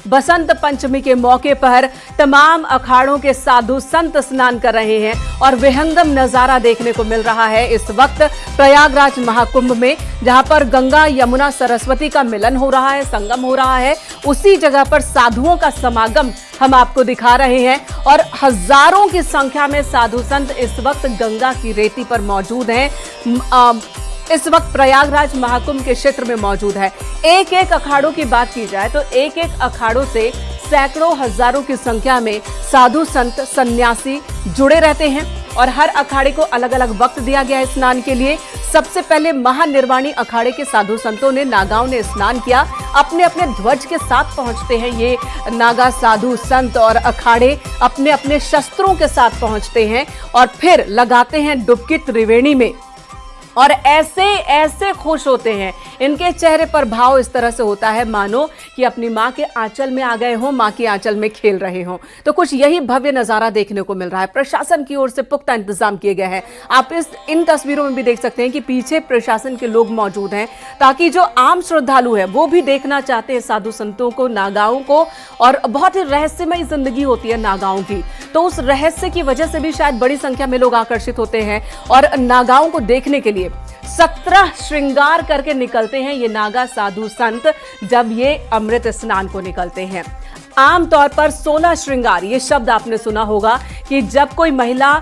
बसंत पंचमी के मौके पर तमाम अखाड़ों के साधु संत स्नान कर रहे हैं और विहंगम नजारा देखने को मिल रहा है इस वक्त प्रयागराज महाकुंभ में, जहां पर गंगा यमुना सरस्वती का मिलन हो रहा है, संगम हो रहा है। उसी जगह पर साधुओं का समागम हम आपको दिखा रहे हैं और हजारों की संख्या में साधु संत इस वक्त गंगा की रेती पर मौजूद हैं। इस वक्त प्रयागराज महाकुंभ के क्षेत्र में मौजूद है। एक एक अखाड़ों की बात की जाए तो एक एक अखाड़ों से सैकड़ों हजारों की संख्या में साधु संत सन्यासी जुड़े रहते हैं और हर अखाड़े को अलग अलग वक्त दिया गया है स्नान के लिए। सबसे पहले महानिर्वाणी अखाड़े के साधु संतों ने नागाओं ने स्नान किया, अपने अपने ध्वज के साथ पहुंचते हैं ये नागा साधु संत और अखाड़े अपने अपने शस्त्रों के साथ पहुंचते हैं और फिर लगाते हैं डुबकी त्रिवेणी में और ऐसे ऐसे खुश होते हैं। इनके चेहरे पर भाव इस तरह से होता है मानो कि अपनी माँ के आंचल में आ गए हों, माँ के आंचल में खेल रहे हों। तो कुछ यही भव्य नजारा देखने को मिल रहा है। प्रशासन की ओर से पुख्ता इंतजाम किए गए हैं। आप इन तस्वीरों में भी देख सकते हैं कि पीछे प्रशासन के लोग मौजूद हैं ताकि जो आम श्रद्धालु है वो भी देखना चाहते हैं साधु संतों को, नागाओं को। और बहुत ही रहस्यमय जिंदगी होती है नागाओं की, तो उस रहस्य की वजह से भी शायद बड़ी संख्या में लोग आकर्षित होते हैं और नागाओं को देखने के लिए 17 श्रृंगार करके निकलते हैं ये नागा साधु संत जब ये अमृत स्नान को निकलते हैं। आमतौर पर 16 श्रृंगार, ये शब्द आपने सुना होगा कि जब कोई महिला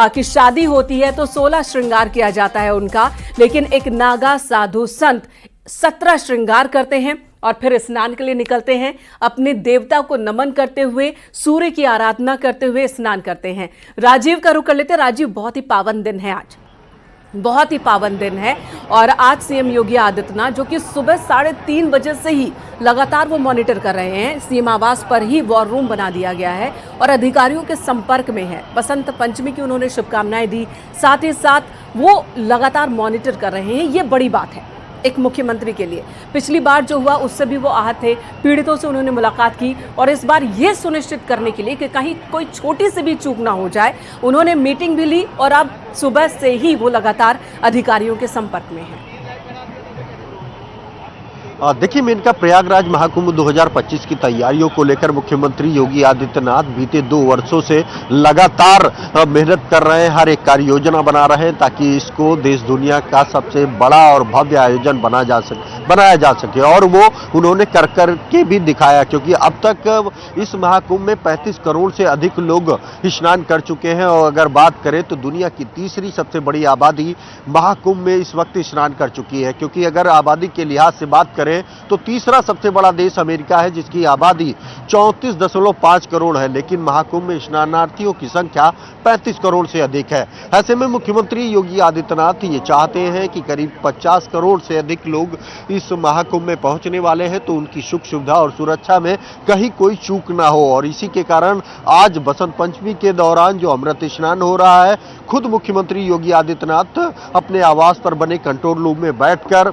की शादी होती है तो 16 श्रृंगार किया जाता है उनका, लेकिन एक नागा साधु संत 17 श्रृंगार करते हैं और फिर स्नान के लिए निकलते हैं। अपने देवता को नमन करते हुए, सूर्य की आराधना करते हुए स्नान करते हैं। राजीव का रुख कर लेते हैं। राजीव, बहुत ही पावन दिन है आज, बहुत ही पावन दिन है और आज सीएम योगी आदित्यनाथ जो कि सुबह 3:30 बजे से ही लगातार वो मॉनिटर कर रहे हैं। सीएम आवास पर ही वॉर रूम बना दिया गया है और अधिकारियों के संपर्क में है। बसंत पंचमी की उन्होंने शुभकामनाएं दी, साथ ही साथ वो लगातार मॉनिटर कर रहे हैं। ये बड़ी बात है एक मुख्यमंत्री के लिए। पिछली बार जो हुआ उससे भी वो आहत थे, पीड़ितों से उन्होंने मुलाकात की और इस बार ये सुनिश्चित करने के लिए कि कहीं कोई छोटी सी भी चूक ना हो जाए, उन्होंने मीटिंग भी ली और अब सुबह से ही वो लगातार अधिकारियों के संपर्क में हैं। देखिए मेनका, प्रयागराज महाकुंभ 2025 की तैयारियों को लेकर मुख्यमंत्री योगी आदित्यनाथ बीते 2 वर्षों से लगातार मेहनत कर रहे हैं, हर एक कार्य योजना बना रहे हैं ताकि इसको देश दुनिया का सबसे बड़ा और भव्य आयोजन बनाया जा सके और वो उन्होंने कर के भी दिखाया, क्योंकि अब तक इस महाकुंभ में 35 करोड़ से अधिक लोग स्नान कर चुके हैं और अगर बात करें तो दुनिया की तीसरी सबसे बड़ी आबादी महाकुंभ में इस वक्त स्नान कर चुकी है। क्योंकि अगर आबादी के लिहाज से बात करें तो तीसरा सबसे बड़ा देश अमेरिका है जिसकी आबादी 34.5 करोड़ है, लेकिन महाकुंभ में स्नानार्थियों की संख्या 35 करोड़ से अधिक है। ऐसे में मुख्यमंत्री योगी आदित्यनाथ ये चाहते हैं कि करीब 50 करोड़ से अधिक लोग इस महाकुंभ में पहुंचने वाले हैं, तो उनकी सुख सुविधा और सुरक्षा में कहीं कोई चूक ना हो। और इसी के कारण आज बसंत पंचमी के दौरान जो अमृत स्नान हो रहा है, खुद मुख्यमंत्री योगी आदित्यनाथ अपने आवास पर बने कंट्रोल रूम में बैठकर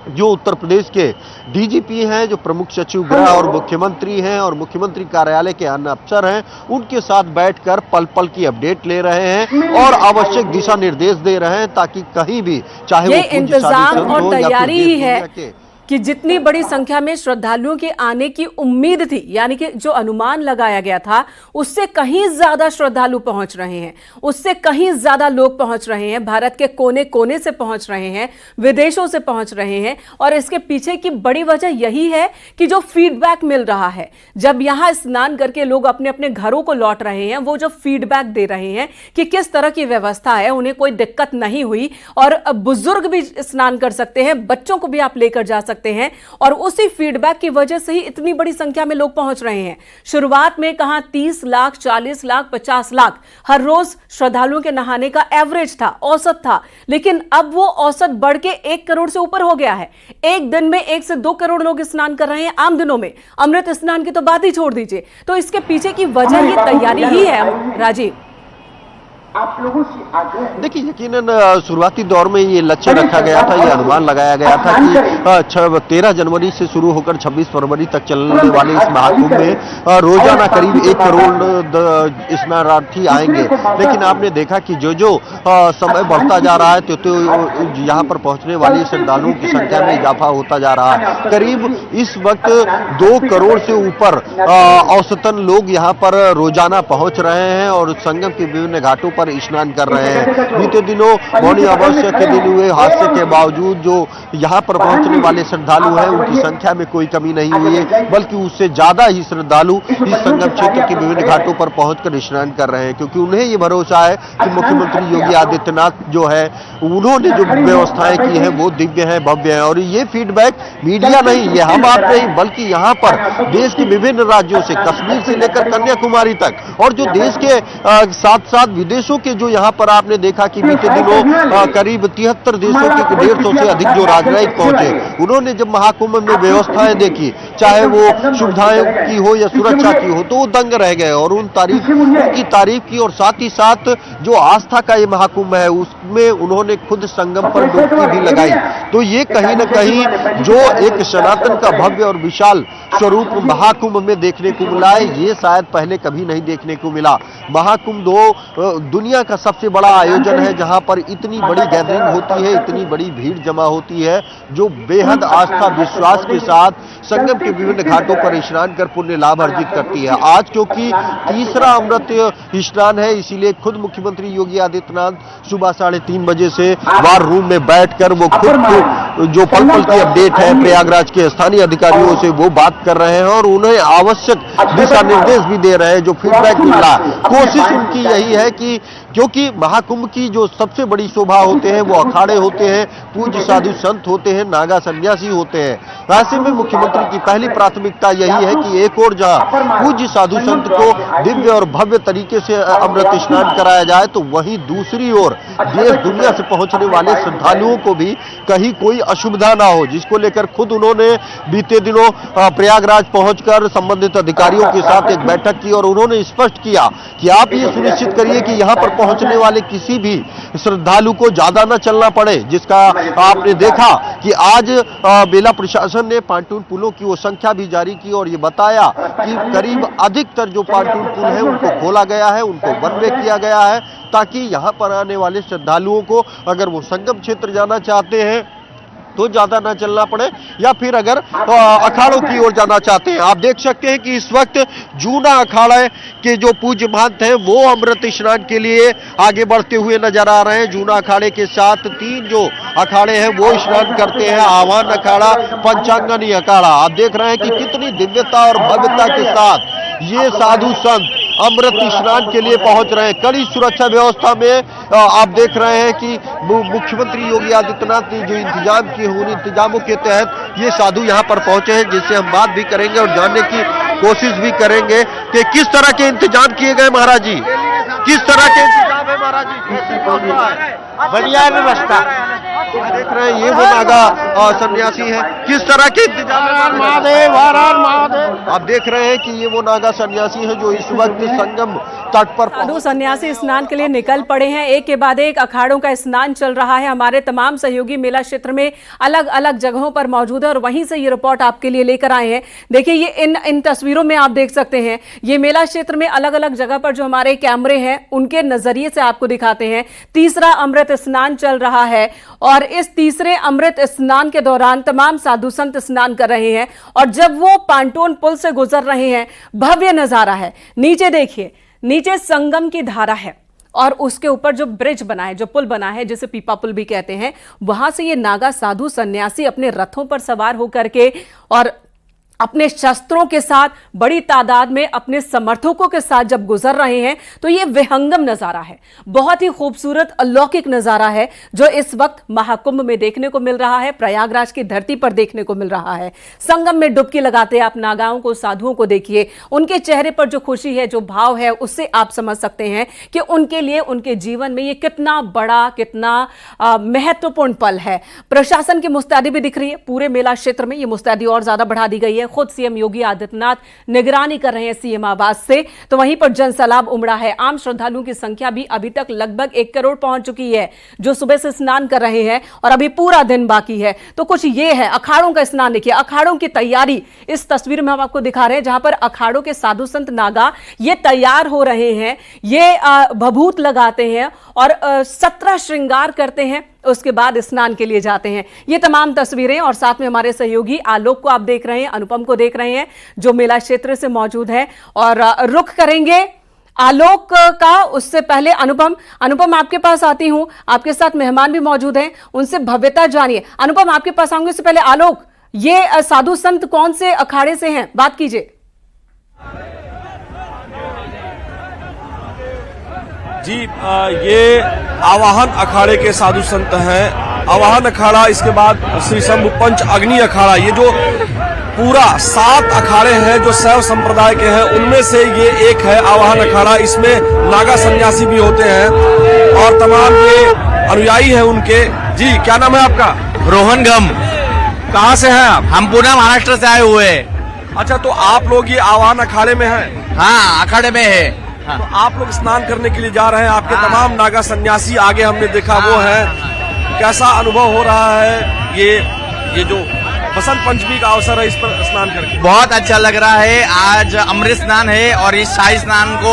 जो उत्तर प्रदेश के डीजीपी हैं, जो प्रमुख सचिव गृह और मुख्यमंत्री हैं और मुख्यमंत्री कार्यालय के अन्य अफसर हैं, उनके साथ बैठकर पल पल की अपडेट ले रहे हैं और आवश्यक दिशा निर्देश दे रहे हैं ताकि कहीं भी चाहे ये इंतजाम और तैयारी ही है कि जितनी बड़ी संख्या में श्रद्धालुओं के आने की उम्मीद थी, यानी कि जो अनुमान लगाया गया था उससे कहीं ज्यादा श्रद्धालु पहुंच रहे हैं, उससे कहीं ज्यादा लोग पहुंच रहे हैं। भारत के कोने कोने से पहुंच रहे हैं, विदेशों से पहुंच रहे हैं और इसके पीछे की बड़ी वजह यही है कि जो फीडबैक मिल रहा है, जब यहां स्नान करके लोग अपने अपने घरों को लौट रहे हैं, वो जो फीडबैक दे रहे हैं कि किस तरह की व्यवस्था है, उन्हें कोई दिक्कत नहीं हुई और बुजुर्ग भी स्नान कर सकते हैं, बच्चों को भी आप लेकर जा सकते हैं और उसी फीडबैक की वजह से ही इतनी बड़ी संख्या में लोग पहुंच रहे हैं। शुरुआत में कहां 30 लाख, 40 लाख, 50 लाख हर रोज श्रद्धालुओं के नहाने का एवरेज था, औसत था, लेकिन अब वो औसत बढ़ के 1 करोड़ से ऊपर हो गया है। एक दिन में 1 से 2 करोड़ लोग स्नान कर रहे हैं आम दिनों में। अमृत स्नान की तो बात ही छोड़ दीजिए। तो इसके पीछे की वजह ये तैयारी ही है। राजीव, आप लोगों से आग्रह है। देखिए, यकीनन शुरुआती दौर में ये लक्ष्य रखा गया था, ये अनुमान लगाया गया था कि 13 जनवरी से शुरू होकर 26 फरवरी तक चलने वाले इस महाकुंभ में रोजाना करीब 1 करोड़ स्नानार्थी आएंगे। लेकिन आपने देखा कि जो समय बढ़ता जा रहा है तो यहाँ पर पहुंचने वाले श्रद्धालुओं की संख्या में इजाफा होता जा रहा है। करीब इस वक्त 2 करोड़ से ऊपर औसतन लोग यहाँ पर रोजाना पहुंच रहे हैं और संगम के विभिन्न घाटों पर स्नान कर रहे हैं। बीते दिनों मौनी अमावस्या के दिन हुए हादसे के बावजूद जो यहाँ पर पहुंचने वाले श्रद्धालु हैं उनकी संख्या में कोई कमी नहीं हुई है, बल्कि उससे ज्यादा ही श्रद्धालु इस संगम क्षेत्र के विभिन्न घाटों पर पहुंचकर स्नान कर रहे हैं, क्योंकि उन्हें ये भरोसा है कि मुख्यमंत्री योगी आदित्यनाथ जो है उन्होंने जो व्यवस्थाएं की है वो दिव्य है, भव्य है। और ये फीडबैक मीडिया नहीं, ये हम आप नहीं, बल्कि यहाँ पर देश के विभिन्न राज्यों से, कश्मीर से लेकर कन्याकुमारी तक और जो देश के साथ साथ विदेशों के जो यहाँ पर आपने देखा कि बीते दिनों करीब 73 देशों के 150 से अधिक जो राजनयिक पहुंचे, उन्होंने जब महाकुंभ में व्यवस्थाएं देखी, चाहे वो सुविधाएं की हो या सुरक्षा की हो, तो वो दंग रह गए और उनकी तारीफ की। और साथ ही साथ जो आस्था का ये महाकुंभ है उसमें उन्होंने खुद संगम पर डुबकी भी लगाई। तो ये कहीं न कहीं जो एक सनातन का भव्य और विशाल स्वरूप महाकुंभ में देखने को मिला है, ये शायद पहले कभी नहीं देखने को मिला। महाकुंभ दुनिया का सबसे बड़ा आयोजन है जहां पर इतनी बड़ी गैदरिंग होती है, इतनी बड़ी भीड़ जमा होती है, जो बेहद आस्था विश्वास के साथ संगम के विभिन्न घाटों पर स्नान कर पुण्य लाभ अर्जित करती है। आज क्योंकि तीसरा अमृत स्नान है, इसीलिए खुद मुख्यमंत्री योगी आदित्यनाथ सुबह 3:30 बजे से वार रूम में बैठकर वो खुद जो पल पल की अपडेट है प्रयागराज के स्थानीय अधिकारियों से वो बात कर रहे हैं और उन्हें आवश्यक दिशा निर्देश भी दे रहे हैं, जो फीडबैक मिल रहा है। कोशिश उनकी यही है कि क्योंकि महाकुंभ की जो सबसे बड़ी शोभा होते हैं वो अखाड़े होते हैं, पूज्य साधु संत होते हैं, नागा सन्यासी होते हैं। ऐसे में मुख्यमंत्री की पहली प्राथमिकता यही है कि एक और जहां पूज्य साधु संत को दिव्य और भव्य तरीके से अमृत स्नान कराया जाए, तो वहीं दूसरी ओर देश दुनिया से पहुंचने वाले श्रद्धालुओं को भी कहीं कोई असुविधा ना हो, जिसको लेकर खुद उन्होंने बीते दिनों प्रयागराज पहुंचकर संबंधित अधिकारियों के साथ एक बैठक की और उन्होंने स्पष्ट किया कि आप ये सुनिश्चित करिए कि यहाँ पर पहुंचने वाले किसी भी श्रद्धालु को ज्यादा न चलना पड़े, जिसका आपने देखा कि आज मेला प्रशासन ने पांटून पुलों की वो संख्या भी जारी की और ये बताया कि करीब अधिकतर जो पांटून पुल है उनको खोला गया है, उनको वन वे किया गया है, ताकि यहाँ पर आने वाले श्रद्धालुओं को अगर वो संगम क्षेत्र जाना चाहते हैं तो ज्यादा ना चलना पड़े, या फिर अगर अखाड़ों की ओर जाना चाहते हैं। आप देख सकते हैं कि इस वक्त जूना अखाड़ा के जो पूज्य महंत हैं वो अमृत स्नान के लिए आगे बढ़ते हुए नजर आ रहे हैं। जूना अखाड़े के साथ 3 जो अखाड़े हैं वो स्नान करते हैं, आह्वान अखाड़ा, पंचांगनी अखाड़ा। आप देख रहे हैं कि कितनी दिव्यता और भव्यता के साथ ये साधु संत अमृत स्नान के लिए पहुंच रहे हैं। कड़ी सुरक्षा व्यवस्था में आप देख रहे हैं कि मुख्यमंत्री योगी आदित्यनाथ ने जो इंतजाम किए उन इंतजामों के तहत ये साधु यहाँ पर पहुंचे हैं, जिससे हम बात भी करेंगे और जानने की कोशिश भी करेंगे कि किस तरह के इंतजाम किए गए महाराज जी, किस तरह के इंतजाम है महाराज जी? बढ़िया व्यवस्था देख रहे हैं ये वो नागा सन्यासी है, किस तरह के इंतजाम है महादेव, हर हर महादेव। आप देख रहे हैं कि ये वो नागा सन्यासी है जो इस वक्त संगम तट पर साधु सन्यासी स्नान के लिए निकल पड़े हैं। एक के बाद एक अखाड़ों का स्नान चल रहा है। हमारे तमाम सहयोगी मेला क्षेत्र में अलग अलग जगहों पर मौजूद है और वहीं से ये रिपोर्ट आपके लिए लेकर आए हैं। देखिए ये इन तस्वीरों में आप देख सकते हैं, ये मेला क्षेत्र में अलग अलग जगह पर जो हमारे कैमरे हैं उनके नजरिए से आपको दिखाते हैं। तीसरा अमृत स्नान चल रहा है और इस तीसरे अमृत स्नान के दौरान तमाम साधु संत स्नान कर रहे हैं और जब वो पांटोन पुल से गुजर रहे हैं, भव्य नजारा है। नीचे देखिए, नीचे संगम की धारा है और उसके ऊपर जो ब्रिज बना है, जो पुल बना है जिसे पीपा पुल भी कहते हैं, वहां से ये नागा साधु सन्यासी अपने रथों पर सवार होकर के और अपने शस्त्रों के साथ बड़ी तादाद में अपने समर्थकों के साथ जब गुजर रहे हैं तो ये विहंगम नजारा है, बहुत ही खूबसूरत अलौकिक नजारा है जो इस वक्त महाकुंभ में देखने को मिल रहा है, प्रयागराज की धरती पर देखने को मिल रहा है। संगम में डुबकी लगाते आप नागाओं को, साधुओं को देखिए, उनके चेहरे पर जो खुशी है, जो भाव है, उससे आप समझ सकते हैं कि उनके लिए, उनके जीवन में ये कितना बड़ा, कितना महत्वपूर्ण पल है। प्रशासन की मुस्तैदी भी दिख रही है पूरे मेला क्षेत्र में, ये मुस्तैदी और ज्यादा बढ़ा दी गई है। खुद सीएम योगी आदित्यनाथ निगरानी कर रहे हैं सीएम आवास से, तो वहीं पर जनसैलाब उमड़ा है। आम श्रद्धालुओं की संख्या भी अभी तक लगभग 1 करोड़ पहुंच चुकी है, जो सुबह से स्नान कर रहे हैं और अभी पूरा दिन बाकी है। तो कुछ ये है अखाड़ों का स्नान। देखिए अखाड़ों की तैयारी इस तस्वीर में हम आपको दिखा रहे हैं, जहां पर अखाड़ों के साधु संत नागा ये तैयार हो रहे हैं, ये भभूत लगाते हैं और 17 श्रृंगार करते हैं, उसके बाद स्नान के लिए जाते हैं। ये तमाम तस्वीरें और साथ में हमारे सहयोगी आलोक को आप देख रहे हैं, अनुपम को देख रहे हैं, जो मेला क्षेत्र से मौजूद है, और रुख करेंगे आलोक का। उससे पहले अनुपम आपके पास आती हूं, आपके साथ मेहमान भी मौजूद हैं, उनसे भव्यता जानिए। अनुपम आपके पास आऊंगे, उससे पहले आलोक, ये साधु संत कौन से अखाड़े से हैं, बात कीजिए। जी ये आवाहन अखाड़े के साधु संत हैं। आवाहन अखाड़ा, इसके बाद श्री शंभु पंच अग्नि अखाड़ा, ये जो पूरा 7 अखाड़े हैं जो शैव संप्रदाय के हैं, उनमें से ये एक है आवाहन अखाड़ा। इसमें नागा सन्यासी भी होते हैं और तमाम ये अनुयायी हैं उनके। जी क्या नाम है आपका? रोहन गम। कहाँ से हैं आप? हम पूना महाराष्ट्र से आए हुए हैं। अच्छा, तो आप लोग ये आवाहन अखाड़े में हैं? हाँ, अखाड़े में है। हाँ। तो आप लोग स्नान करने के लिए जा रहे हैं, आपके तमाम नागा सन्यासी आगे हमने देखा वो है। कैसा अनुभव हो रहा है ये जो बसंत पंचमी का अवसर है, इस पर स्नान करके? बहुत अच्छा लग रहा है। आज अमृत स्नान है और इस शाही स्नान को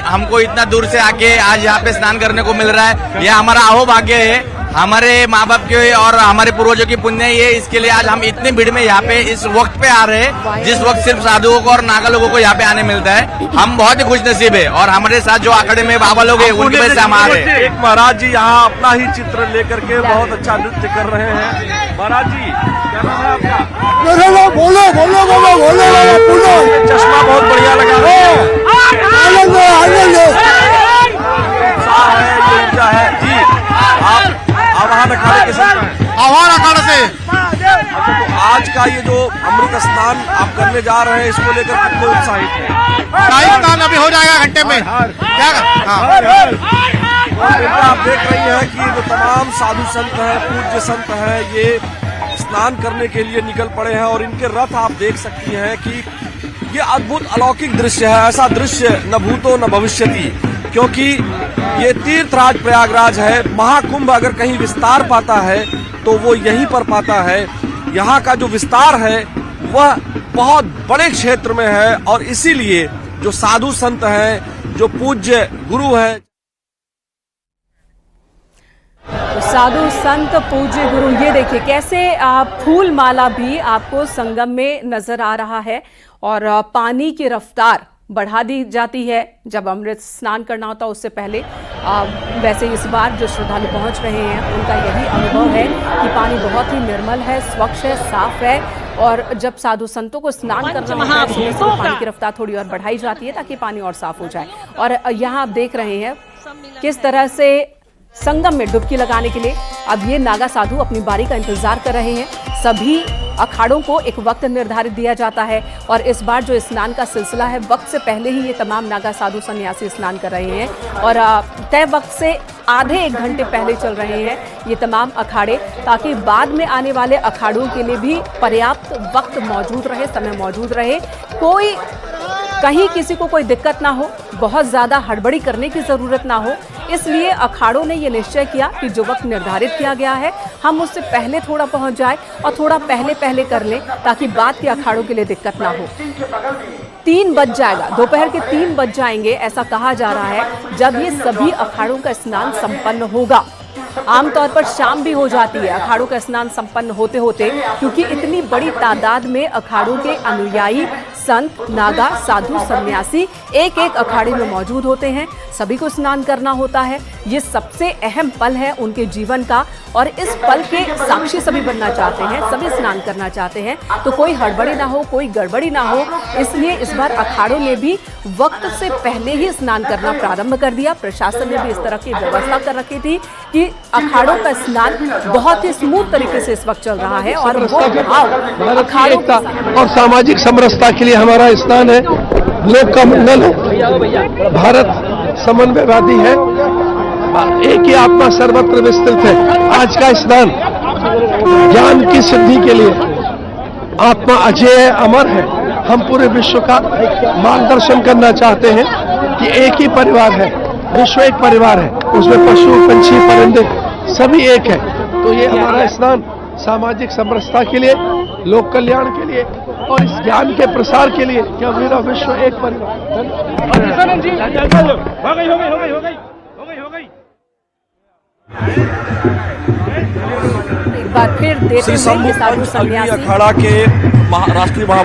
हमको इतना दूर से आके आज यहाँ पे स्नान करने को मिल रहा है। यह हमारा अहोभाग्य है, हमारे माँ बाप के और हमारे पूर्वजों की पुण्य है ये। इसके लिए आज हम इतनी भीड़ में यहाँ पे इस वक्त पे आ रहे हैं, जिस वक्त सिर्फ साधुओं को और नागा लोगों को यहाँ पे आने मिलता है। हम बहुत ही खुश नसीब है और हमारे साथ जो अखाड़े में बाबा लोग हैं उनकी वजह से हम आ रहे हैं। एक महाराज जी यहाँ अपना ही चित्र लेकर के बहुत अच्छा नृत्य कर रहे हैं। महाराज जी क्या नाम है आपका? बोलो बोलो बोलो बोलो। चश्मा बहुत बढ़िया लगा रहे हैं। ऊर्जा है जी। आप आवाहन अखाड़े के साथ हैं? आवाहन अखाड़े से। अच्छा, तो आज का ये जो अमृत स्नान आप करने जा रहे हैं, इसको लेकर कितने उत्साहित हैं? शाही स्नान अभी हो जाएगा घंटे में। क्या? आप देख रही हैं कि जो तमाम साधु संत हैं, पूज्य संत हैं, ये स्नान करने के लिए निकल पड़े हैं और इनके रथ आप देख सकती हैं कि ये अद्भुत अलौकिक दृश्य है। ऐसा दृश्य न भूतो न भविष्यति, क्योंकि ये तीर्थराज प्रयागराज है। महाकुंभ अगर कहीं विस्तार पाता है तो वो यहीं पर पाता है। यहाँ का जो विस्तार है वह बहुत बड़े क्षेत्र में है और इसीलिए जो साधु संत हैं, जो पूज्य गुरु हैं, साधु संत पूज्य गुरु, ये देखिए कैसे फूल माला भी आपको संगम में नजर आ रहा है और पानी की रफ्तार बढ़ा दी जाती है जब अमृत स्नान करना होता है उससे पहले। वैसे इस बार जो श्रद्धालु पहुंच रहे हैं उनका यही अनुभव है कि पानी बहुत ही निर्मल है, स्वच्छ है, साफ है। और जब साधु संतों को स्नान करना होता है तो पानी की रफ्तार थोड़ी और बढ़ाई जाती है ताकि पानी और साफ हो जाए। और यहाँ आप देख रहे हैं किस तरह से संगम में डुबकी लगाने के लिए अब ये नागा साधु अपनी बारी का इंतजार कर रहे हैं। सभी अखाड़ों को एक वक्त निर्धारित दिया जाता है और इस बार जो स्नान का सिलसिला है, वक्त से पहले ही ये तमाम नागा साधु सन्यासी स्नान कर रहे हैं और तय वक्त से आधे 1 घंटे पहले चल रहे हैं ये तमाम अखाड़े, ताकि बाद में आने वाले अखाड़ों के लिए भी पर्याप्त वक्त मौजूद रहे, समय मौजूद रहे, कोई कहीं किसी को कोई दिक्कत ना हो, बहुत ज्यादा हड़बड़ी करने की जरूरत ना हो। इसलिए अखाड़ों ने यह निश्चय किया कि जो वक्त निर्धारित किया गया है हम उससे पहले थोड़ा पहुंच जाए और थोड़ा पहले कर लें ताकि बाद के अखाड़ों के लिए दिक्कत ना हो। 3 बज जाएगा, दोपहर के 3 बज जाएंगे ऐसा कहा जा रहा है जब ये सभी अखाड़ों का स्नान संपन्न होगा। आमतौर पर शाम भी हो जाती है अखाड़ों का स्नान संपन्न होते होते, क्योंकि इतनी बड़ी तादाद में अखाड़ों के अनुयायी संत, नागा, साधु, सन्यासी एक अखाड़े में मौजूद होते हैं। सभी को स्नान करना होता है। ये सबसे अहम पल है उनके जीवन का और इस पल के साक्षी सभी बनना चाहते हैं, सभी स्नान करना चाहते हैं। तो कोई हड़बड़ी ना हो, कोई गड़बड़ी ना हो, इसलिए इस बार अखाड़ों ने भी वक्त से पहले ही स्नान करना प्रारंभ कर दिया। प्रशासन ने भी इस तरह की व्यवस्था कर रखी थी कि अखाड़ों का स्नान बहुत ही स्मूथ तरीके से इस वक्त चल रहा है और वो भाव अखाड़ों का और सामाजिक समरसता के लिए हमारा स्नान है। लोक का मंगल है, भारत समन्वयवादी है, एक ही आत्मा सर्वत्र विस्तृत है। आज का स्नान ज्ञान की सिद्धि के लिए, आत्मा अजय है, अमर है। हम पूरे विश्व का मार्गदर्शन करना चाहते हैं कि एक ही परिवार है, विश्व एक परिवार है, उसमें पशु पंछी परिंदे सभी एक है। तो ये हमारा स्नान सामाजिक समरसता के लिए, लोक कल्याण के लिए और इस ज्ञान के प्रसार के लिए कि मेरा विश्व एक परिवार। एक बार फिर देते श्री हुए ये साधु शंभू पंच अग्नि सन्यासी अखाड़ा के राष्ट्रीय महामंत्री